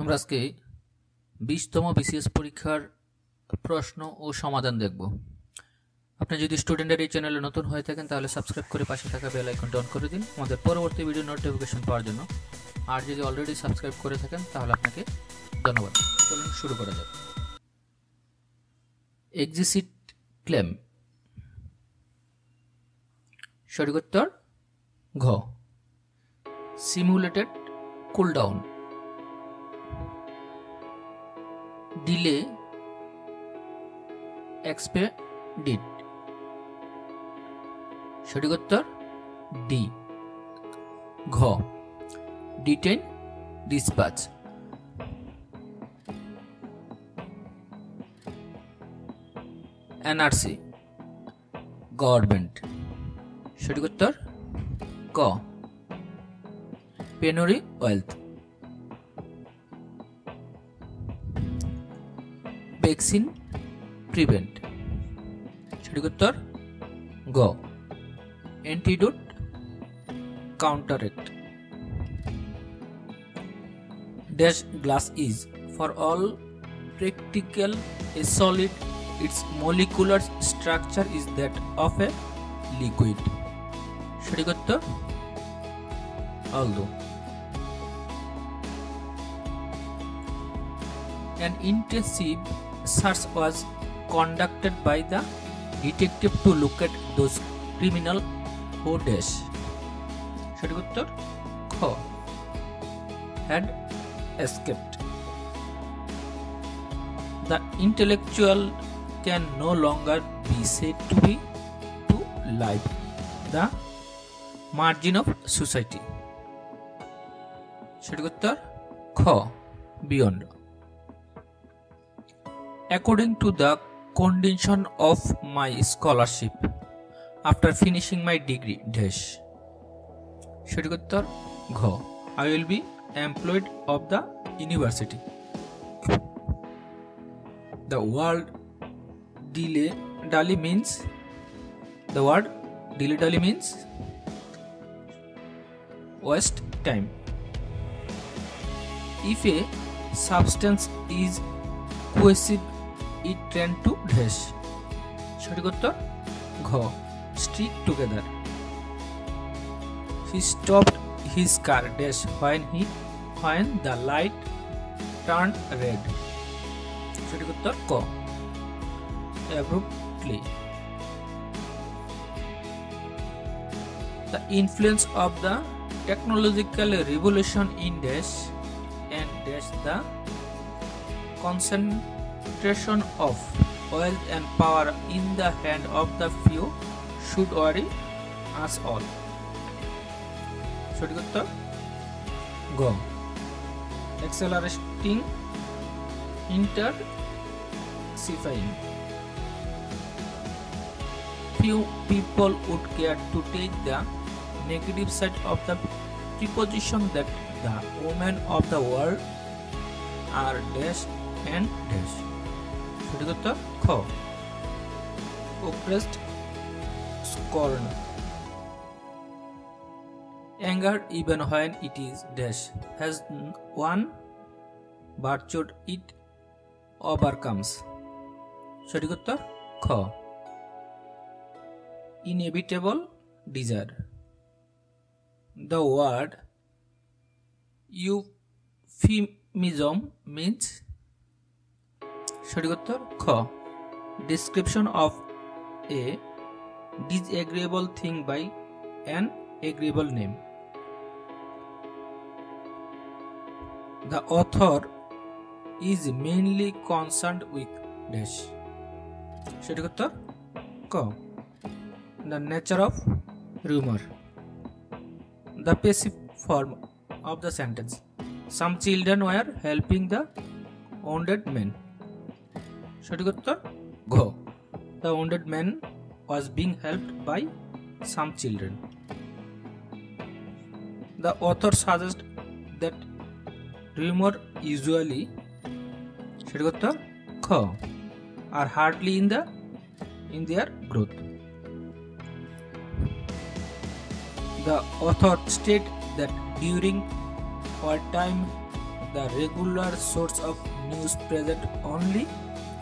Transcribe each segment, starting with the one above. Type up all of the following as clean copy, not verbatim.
আমরা আজকে 20তম BCS পরীক্ষার প্রশ্ন ও সমাধান দেখব। আপনি যদি স্টুডেন্টের এই চ্যানেলে নতুন হয়ে থাকেন তাহলে সাবস্ক্রাইব করে পাশে থাকা বেল আইকনটা অন করে দিন আমাদের পরবর্তী ভিডিও নোটিফিকেশন পাওয়ার জন্য। আর যদি অলরেডি সাবস্ক্রাইব করে থাকেন তাহলে আপনাকে ধন্যবাদ। চলুন শুরু করা যাক। এক্সিট ক্লেম, সঠিক উত্তর ঘ। সিমুলেটেড কুলডাউন, ডিলে এক্সপেডিট, সঠিক উত্তর ডি। ঘ ডিটেইন ডিসপ্যাচ, এনআরসি গভর্নমেন্ট, সঠিক উত্তর ক। পেনরি ওয়েলথ, ভ্যাকসিন প্রিভেন্ট, সঠিক উত্তর গ। Antidote counteract, dash glass is for all practical a solid, its molecular structure is that of a liquid, সঠিক উত্তর although। An intensive search was conducted by the detective to look at those criminal who dash, সঠিক উত্তর খ। had escaped। The intellectual can no longer be said to be to live the margin of society, সঠিক উত্তর খ। beyond। According to the condition of my scholarship after finishing my degree dash, সঠিক উত্তর ঘ। I will be employed of the university। The word dilly-dally means waste time. If a substance is cohesive, it tend to dash, সঠিক উত্তর ঘ। stick together। He stopped his car dash when the light turned red, সঠিক উত্তর ক। abruptly। The influence of the technological revolution in dash and dash the concentration of wealth and power in the hand of the few should worry us all, সঠিক উত্তর গ। accelerating intensifying। Few people would care to take the negative side of the preposition that the women of the world are dash and dash, সঠিক উত্তর খ। oppressed scorn। Anger even when it is dash has one virtue it overcomes, সঠিক উত্তর খ। inevitable desire। The word euphemism means, সঠিক উত্তর খ। description of a disagreeable thing by an agreeable name। The author is mainly concerned with dash, সঠিক উত্তর ক। The nature of rumor। The passive form of the sentence, some children were helping the wounded man, সঠিক উত্তর ঘ। The wounded man was being helped by some children। The author suggests that rumor usually, সঠিক উত্তর খ, are hardly in their growth। The author stated that during wartime the regular source of news present only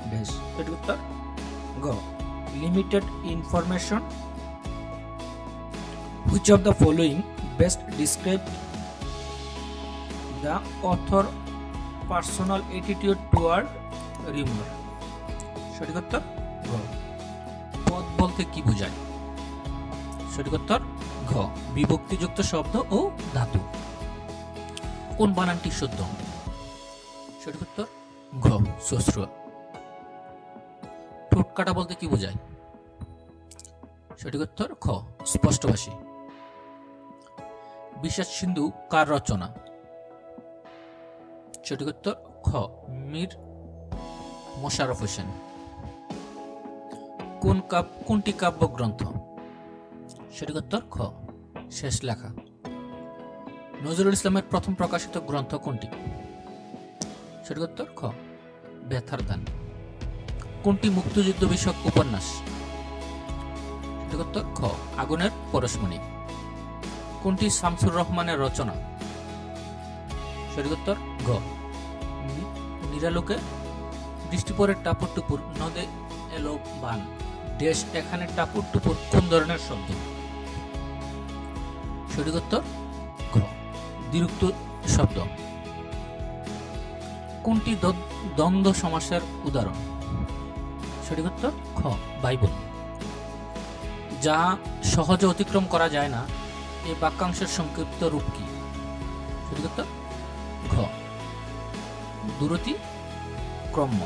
dash. সঠিক উত্তর গ limited information. Which of the following best describe the author personal attitude toward rumour. সঠিক উত্তর গ পদ বলতে কি বোঝায়? সঠিক উত্তর ঘ বিভক্তিযুক্ত শব্দ ও ধাতু। কোন বানানটি শুদ্ধ? সঠিক উত্তর ঘ শ্বশ্র। ঠোঁট কাটা বলতে কি বোঝায়? সঠিক উত্তর খ স্পষ্টভাষী। বিষাদ সিন্ধু কার রচনা? সঠিক উত্তর খ মীর মোশাররফ হোসেন। কোনটি কাব্যগ্রন্থ? সঠিক উত্তর খ শেষ লেখা। নজরুল ইসলামের প্রথম প্রকাশিত গ্রন্থ কোনটি? সঠিক উত্তর খ ব্যথার দান। কোনটি মুক্তিযুদ্ধ বিষয়ক উপন্যাস? সঠিক উত্তর খ আগুনের পরশমণি। কোনটি শামসুর রহমানের রচনা? সঠিক উত্তর ঘ নিরালোকে বৃষ্টি পরে টাপুর টুপুর নদে এলো বান দেশ। এখানে টাপুর টুপুর কোন ধরনের শব্দ? সঠিক উত্তর ঘ দ্বিরুক্ত শব্দ। কোনটি দ্বন্দ্ব সমাসের উদাহরণ? সঠিক উত্তর খ বাইবেল। যা সহজে অতিক্রম করা যায় না এই বাক্যাংশের সংক্ষিপ্ত রূপ কি? সঠিক উত্তর ঘ দূরতি ক্রম্য।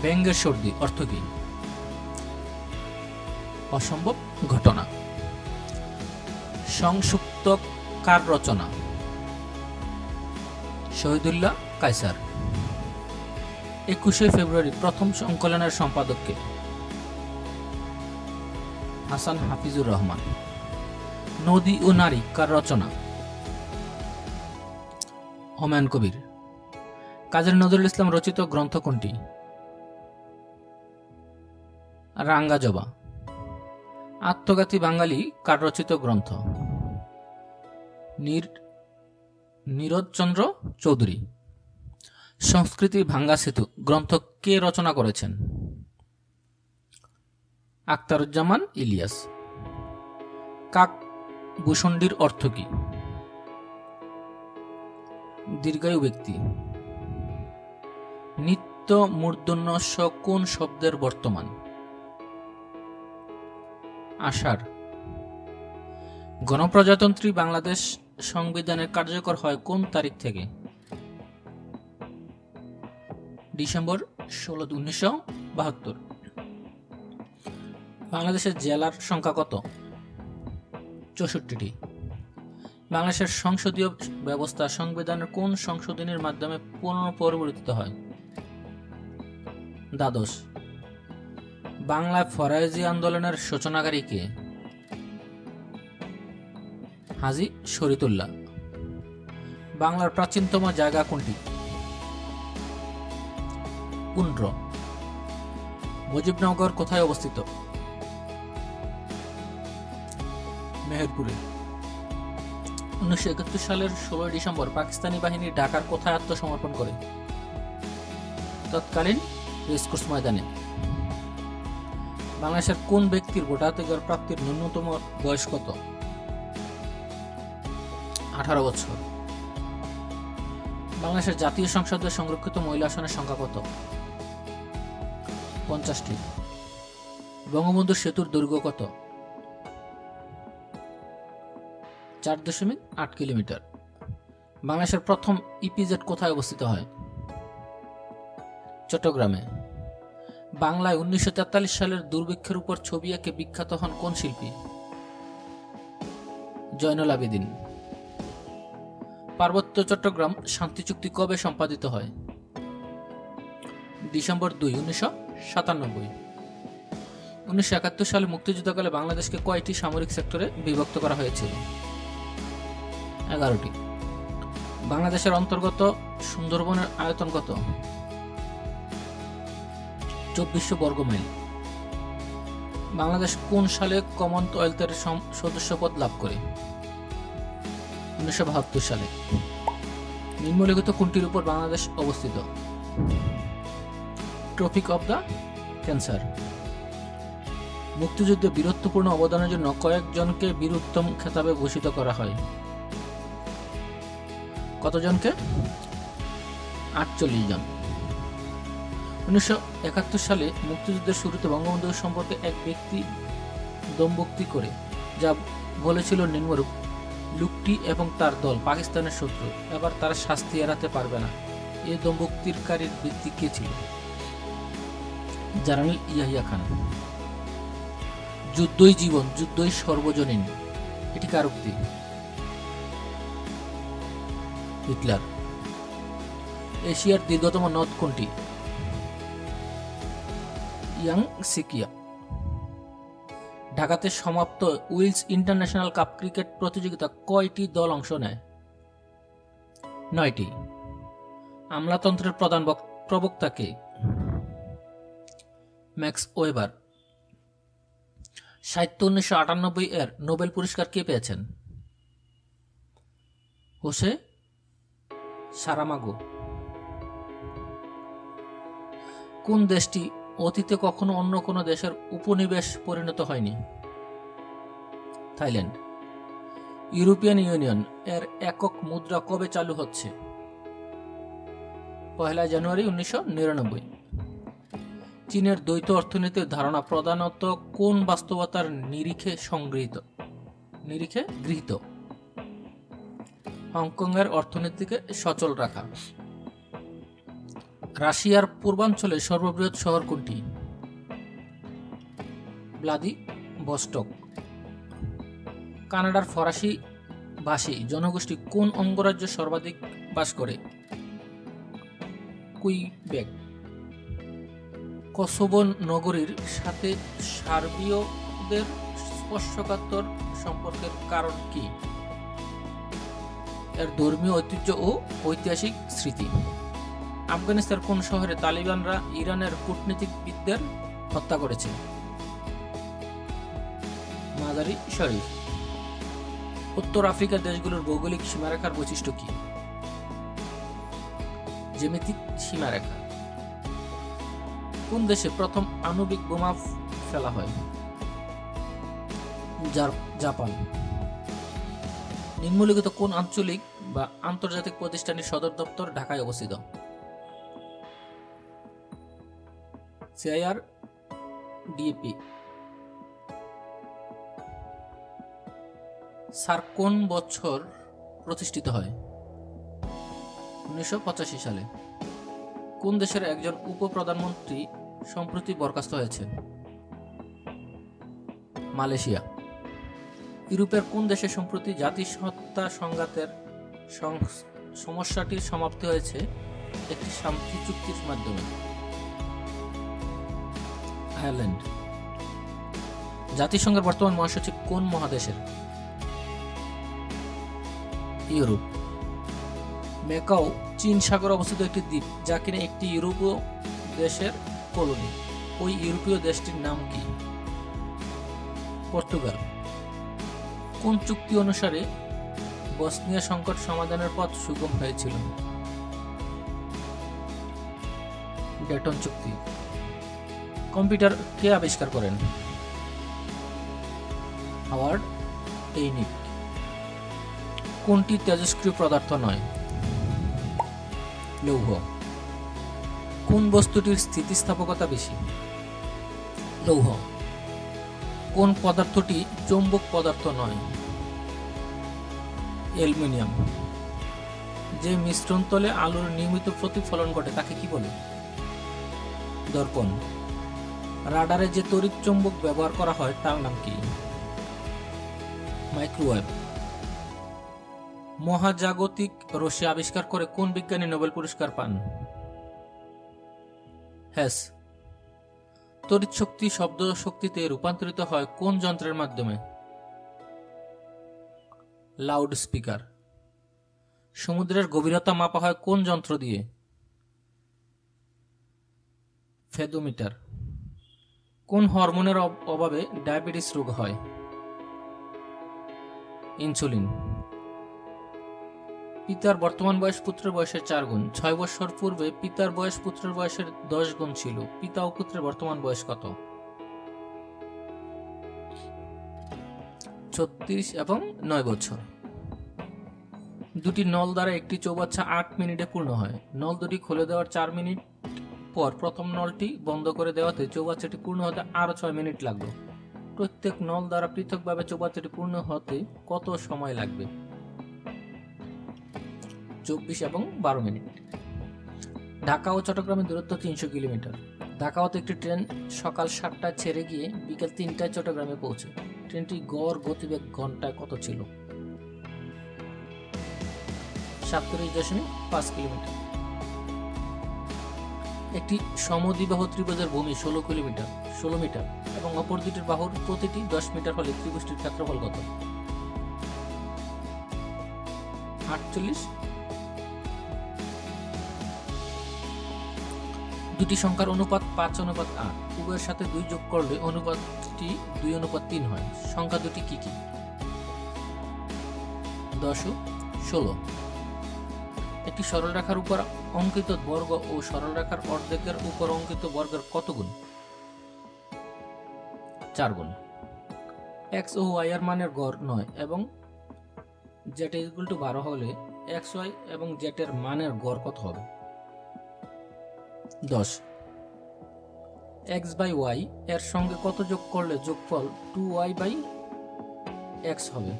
ব্যঙ্গের সর্দি অর্থ কি? অসম্ভব ঘটনা। সংসুপ্ত কার রচনা? শহীদুল্লাহ কায়সার। 21শে ফেব্রুয়ারি প্রথম সংকলনের সম্পাদক কে? হাসান হাফিজুর রহমান। নদী ও নারী কার রচনা? হুমায়ুন কবির। কাজী নজরুল ইসলাম রচিত গ্রন্থ কোনটি? রাঙ্গা জবা। আত্মঘাতী বাঙালি কার রচিত গ্রন্থ? নীরদচন্দ্র চৌধুরী। সংস্কৃতি ভাঙ্গা সেতু গ্রন্থ কে রচনা করেছেন? আখতারুজ্জামান ইলিয়াস। কাক ভূষণ্ডির অর্থ কি? দীর্ঘায়ু ব্যক্তি। নিত্য মূর্ধন্য স কোন শব্দের বর্তমান? আষাঢ়। গণপ্রজাতন্ত্রী বাংলাদেশ সংবিধানের কার্যকর হয় কোন তারিখ থেকে? ডিসেম্বর 16, 1972। বাংলাদেশের জেলার সংখ্যা কত? 64টি। বাংলাদেশের সংসদীয় ব্যবস্থা সংবিধানের কোন সংশোধনীর মাধ্যমে পুনঃপরিবর্তিত হয়? দ্বাদশ। বাংলায় ফরায়েজি আন্দোলনের সূচনাকারী কে? হাজী শরীয়তুল্লাহ। বাংলার প্রাচীনতম জায়গা কোনটি? পুন্ড্র। মুজিবনগর কোথায় অবস্থিত? মেহেরপুরে। 1971 সালের 16 ডিসেম্বর পাকিস্তানি বাহিনী ঢাকার কোথায় আত্মসমর্পণ করে? তৎকালীন রেসকোর্স ময়দানে। বাংলাদেশের কোন ব্যক্তির ভোটাধিকার প্রাপ্তির ন্যূনতম বয়স কত? 18 বছর। বাংলাদেশের জাতীয় সংসদের সংরক্ষিত মহিলা আসনের সংখ্যা কত? 50টি। বঙ্গবন্ধু সেতুর দৈর্ঘ্য কত? 4.8 কিলোমিটার। বাংলাদেশের প্রথম ইপিজেড কোথায় অবস্থিত হয়? চট্টগ্রামে। বাংলায় 1943 সালের দুর্ভিক্ষের উপর ছবি এঁকে বিখ্যাত হন কোন শিল্পী? জয়নুল আবেদিন। পার্বত্য চট্টগ্রাম শান্তি চুক্তি কবে সম্পাদিত হয়? ডিসেম্বর 2, 1997। 1971 সালে মুক্তিযুদ্ধকালে বাংলাদেশকে কয়টি সামরিক সেক্টরে বিভক্ত করা হয়েছিল? 11টি। বাংলাদেশের অন্তর্গত সুন্দরবনের আয়তন কত? 2400 বর্গ মাইল। বাংলাদেশ কোন সালে কমনওয়েলথের সদস্যপদ লাভ করে? 1972 সালে। নিম্নলিখিত কোনটির উপর বাংলাদেশ অবস্থিত? Tropic of the cancer. মুক্তিযুদ্ধে বীরত্বপূর্ণ অবদানের জন্য কয়েকজনকে বীর উত্তম খেতাবে ভূষিত করা হয়? কতজনকে? 48 জন। 1971 সালে মুক্তিযুদ্ধের শুরুতে বঙ্গবন্ধু সম্পর্কে এক ব্যক্তি দম্ভোক্তি করে যা বলেছিল নিম্নরূপ: লোকটি এবং তার দল পাকিস্তানের শত্রু, এবার তারা শাস্তি এড়াতে পারবে না। এই দম্ভোক্তিকারীর ব্যক্তি কে ছিল? জেনারেল ইয়াহিয়া খান। যুদ্ধই জীবন, যুদ্ধই সর্বজনীন, এটি কার উক্তি? হিটলার। এশিয়ার দীর্ঘতম নদ কোনটি? ইয়াংসিকিয়া। ঢাকাতে সমাপ্ত উইলস ইন্টারন্যাশনাল কাপ ক্রিকেট প্রতিযোগিতা কয়টি দল অংশ নেয়? 9টি। আমলাতন্ত্রের প্রধান প্রবক্তা কে? Max weber. সাহিত্য 1998 এর নোবেল পুরস্কার কে পেয়েছেন? হোসে সারামাগো। কোন দেশটি অতীতে কখনো অন্য কোনো দেশের উপনিবেশ পরিণত হয়নি? থাইল্যান্ড। ইউরোপিয়ান ইউনিয়ন এর একক মুদ্রা কবে চালু হচ্ছে? 1 জানুয়ারি 1999। চীনের দ্বৈত অর্থনীতির ধারণা প্রধানত কোন বাস্তবতার নিরিখে গৃহীত? হংকংয়ের অর্থনীতিকে সচল রাখা। রাশিয়ার পূর্বাঞ্চলে সর্ববৃহৎ শহর কোনটি? ভ্লাদিভস্টক। কানাডার ফরাসি ভাষী জনগোষ্ঠী কোন অঙ্গরাজ্যে সর্বাধিক বাস করে? কুইবেক। কসোভো নগরীর সাথে সার্বীয়দের স্পর্শকাতর সম্পর্কের কারণ কি? এর ধর্মীয় ঐতিহ্য ও ঐতিহাসিক স্মৃতি। আফগানিস্তানের কোন শহরে তালিবানরা ইরানের কূটনীতিকবিদদের হত্যা করেছে? মাজারি শরীফ। উত্তর আফ্রিকার দেশগুলোর ভৌগোলিক সীমারেখার বৈশিষ্ট্য কি? জ্যামিতিক সীমারেখা। কোন দেশে প্রথম আণবিক বোমা ফেলা হয়? জাপান। নিম্নলিখিত কোন আঞ্চলিক বা আন্তর্জাতিক প্রতিষ্ঠানের সদর দপ্তর ঢাকায় অবস্থিত? CIRDP। সার্ক কোন বছর প্রতিষ্ঠিত হয়? 1985 সালে। কোন দেশের একজন উপপ্রধানমন্ত্রী সম্প্রতি বরখাস্ত হয়েছে? মালয়েশিয়া। ইউরোপের কোন দেশে সম্প্রতি জাতিসত্তা সংঘাতের সমস্যাটির সমাপ্তি হয়েছে একটি শান্তি চুক্তির মাধ্যমে? আয়ারল্যান্ড। জাতিসংঘের বর্তমান মহাসচিব কোন মহাদেশের? ইউরোপ। ম্যাকাও চীন সাগরে অবস্থিত একটি দ্বীপ যা কিনা একটি ইউরোপীয় দেশের কলোনি। ওই ইউরোপীয় দেশটির নাম কি? পর্তুগাল। কোন চুক্তি অনুসারে বসনিয়া সংকট সমাধানের পথ সুগম হয়েছিল? ডেটন চুক্তি। কম্পিউটার কে আবিষ্কার করেন? হাওয়ার্ড এইনিক। কোনটি তেজস্ক্রিয় পদার্থ নয়? লৌহ। কোন বস্তুটির স্থিতিস্থাপকতা বেশি? লৌহ। কোন পদার্থটি চৌম্বক পদার্থ নয়? অ্যালুমিনিয়াম। যে মিশ্রণ তলে আলোর নিয়মিত প্রতিফলন ঘটে তাকে কি বলে? দর্পণ। রাডারে যে তড়িৎ চৌম্বক ব্যবহার করা হয় তার নাম কি? মাইক্রোওয়েভ। মহাজাগতিক রশ্মি আবিষ্কার করে কোন বিজ্ঞানী নোবেল পুরস্কার পান? হ্যাস। তড়িৎ শক্তি শব্দ শক্তিতে রূপান্তরিত হয় কোন যন্ত্রের মাধ্যমে? Loud speaker. সমুদ্রের গভীরতা মাপা হয় কোন যন্ত্র দিয়ে? ফেদোমিটার। কোন হরমোনের অভাবে ডায়াবেটিস রোগ হয়? ইনসুলিন। পিতার বর্তমান বয়স পুত্রের বয়সের 4 গুণ। 6 বছর পূর্বে পিতার বয়স পুত্রের বয়সের 10 গুণ ছিল। পিতা ও পুত্রের বর্তমান বয়স কত? 36 এবং 9 বছর। দুটি নল দ্বারা একটি চৌবাচ্চা 8 মিনিটে পূর্ণ হয়। নল দুটি খুলে দেওয়ার 4 মিনিট পর প্রথম নলটি বন্ধ করে দেওয়াতে চৌবাচ্চাটি পূর্ণ হতে আরো 6 মিনিট লাগবে। প্রত্যেক নল দ্বারা পৃথকভাবে চৌবাচ্চাটি পূর্ণ হতে কত সময় লাগবে? 24 এবং 12 মিনিট। ঢাকা ও চট্টগ্রামের দূরত্ব 300 কিলোমিটার। ঢাকা হতে একটি ট্রেন সকাল 7টায় ছেড়ে গিয়ে বিকেল 3টায় চট্টগ্রামে পৌঁছে। ট্রেনটি গড় গতিবেগ ঘন্টায় কত ছিল? 47.5 কিলোমিটার। একটি সমদ্বিবাহু ত্রিভুজের ভূমি 16 মিটার এবং অপর দুটির বাহুর প্রতিটি 10 মিটার হলে ত্রিভুজটির ক্ষেত্রফল কত? 48। দুটি সংখ্যার অনুপাত 5:8। উভয়ের সাথে 2 যোগ করলে অনুপাতটি 2:3 হয়। সংখ্যা দুটি কি কি? 10 ও 16। একটি সরলরেখার উপর অঙ্কিত বর্গ ও সরলরেখার অর্ধেকের উপর অঙ্কিত বর্গের কত গুণ? 4 গুণ। x ও y এর মানের গড় 9 এবং z = 12 হলে x, y এবং z এর মানের গড় কত হবে? 10। x/y এর সঙ্গে কত যোগ করলে যোগফল 2y/x হবে?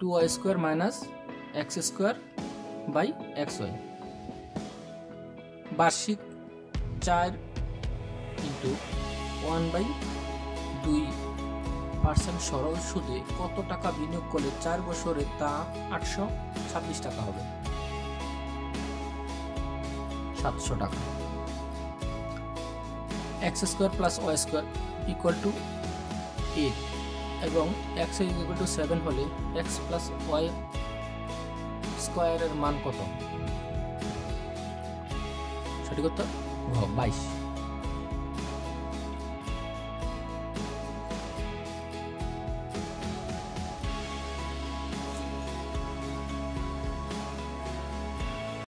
2y² - x²/xy। বার্ষিক 4 × 1/2% সরল সুদে কত টাকা বিনিয়োগ করলে 4 বছরে তা 826 টাকা হবে? 700 টাকা। x² + y² = 8 এবং x = 7 হলে x + y² এর মান কত? সঠিক উত্তর 22।